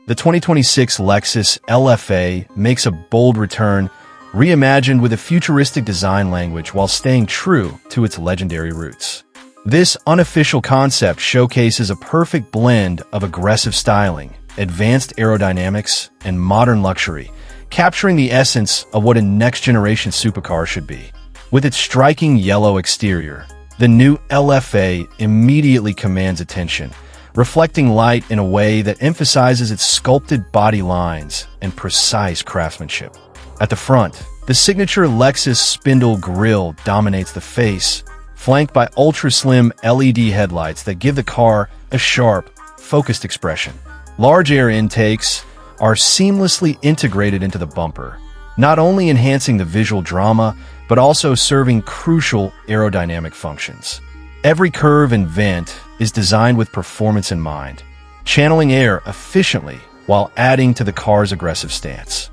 The 2026 Lexus LFA makes a bold return, reimagined with a futuristic design language while staying true to its legendary roots. This unofficial concept showcases a perfect blend of aggressive styling, advanced aerodynamics, and modern luxury, capturing the essence of what a next-generation supercar should be. With its striking yellow exterior, the new LFA immediately commands attention, reflecting light in a way that emphasizes its sculpted body lines and precise craftsmanship. At the front, the signature Lexus spindle grille dominates the face, flanked by ultra-slim LED headlights that give the car a sharp, focused expression. Large air intakes are seamlessly integrated into the bumper, not only enhancing the visual drama, but also serving crucial aerodynamic functions. Every curve and vent is designed with performance in mind, channeling air efficiently while adding to the car's aggressive stance.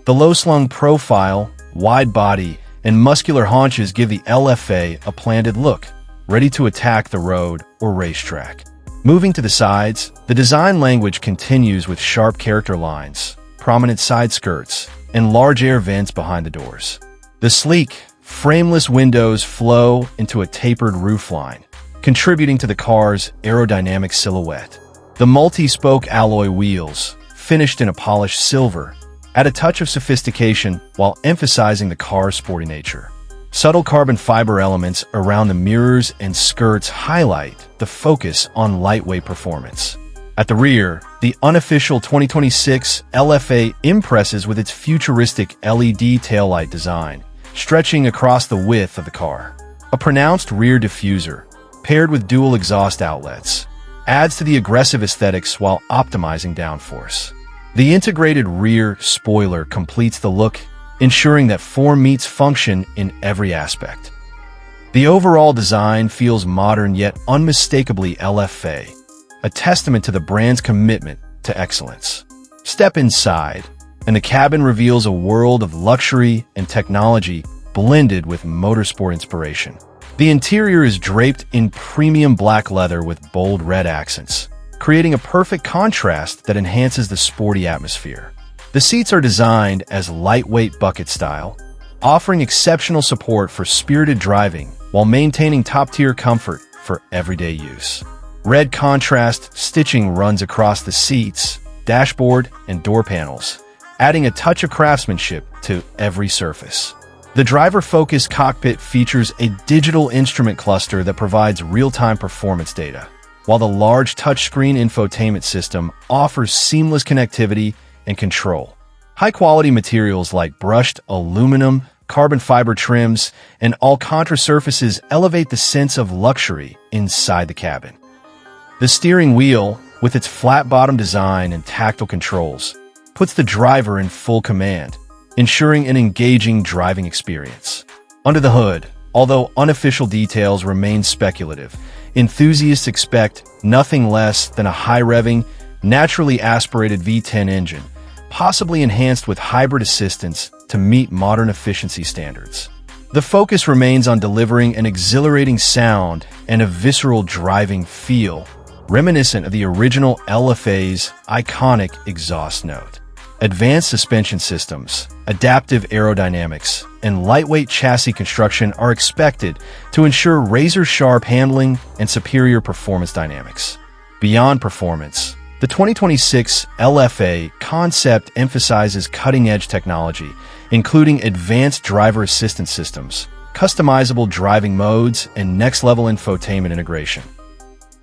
The low-slung profile, wide body, and muscular haunches give the LFA a planted look, ready to attack the road or racetrack. Moving to the sides, the design language continues with sharp character lines, prominent side skirts, and large air vents behind the doors. The sleek, frameless windows flow into a tapered roofline, contributing to the car's aerodynamic silhouette. The multi-spoke alloy wheels, finished in a polished silver, add a touch of sophistication while emphasizing the car's sporty nature. Subtle carbon fiber elements around the mirrors and skirts highlight the focus on lightweight performance. At the rear, the unofficial 2026 LFA impresses with its futuristic LED taillight design, stretching across the width of the car. A pronounced rear diffuser, paired with dual exhaust outlets, adds to the aggressive aesthetics while optimizing downforce. The integrated rear spoiler completes the look, ensuring that form meets function in every aspect. The overall design feels modern yet unmistakably LFA, a testament to the brand's commitment to excellence. Step inside, and the cabin reveals a world of luxury and technology blended with motorsport inspiration. The interior is draped in premium black leather with bold red accents, creating a perfect contrast that enhances the sporty atmosphere. The seats are designed as lightweight bucket style, offering exceptional support for spirited driving while maintaining top-tier comfort for everyday use. Red contrast stitching runs across the seats, dashboard, and door panels, adding a touch of craftsmanship to every surface. The driver-focused cockpit features a digital instrument cluster that provides real-time performance data, while the large touchscreen infotainment system offers seamless connectivity and control. High-quality materials like brushed aluminum, carbon fiber trims, and Alcantara surfaces elevate the sense of luxury inside the cabin. The steering wheel, with its flat-bottom design and tactile controls, puts the driver in full command, ensuring an engaging driving experience. Under the hood, although unofficial details remain speculative, enthusiasts expect nothing less than a high-revving, naturally aspirated V10 engine, possibly enhanced with hybrid assistance to meet modern efficiency standards. The focus remains on delivering an exhilarating sound and a visceral driving feel, reminiscent of the original LFA's iconic exhaust note. Advanced suspension systems, adaptive aerodynamics, and lightweight chassis construction are expected to ensure razor-sharp handling and superior performance dynamics. Beyond performance, the 2026 LFA concept emphasizes cutting-edge technology, including advanced driver assistance systems, customizable driving modes, and next-level infotainment integration.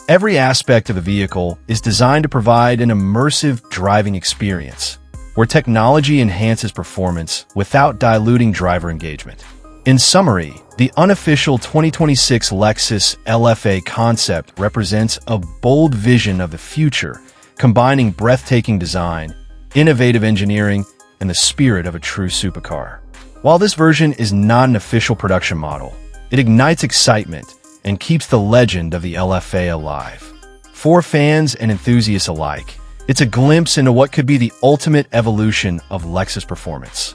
Every aspect of the vehicle is designed to provide an immersive driving experience, where technology enhances performance without diluting driver engagement. In summary, the unofficial 2026 Lexus LFA concept represents a bold vision of the future, combining breathtaking design, innovative engineering, and the spirit of a true supercar. While this version is not an official production model, it ignites excitement and keeps the legend of the LFA alive. For fans and enthusiasts alike, it's a glimpse into what could be the ultimate evolution of Lexus performance.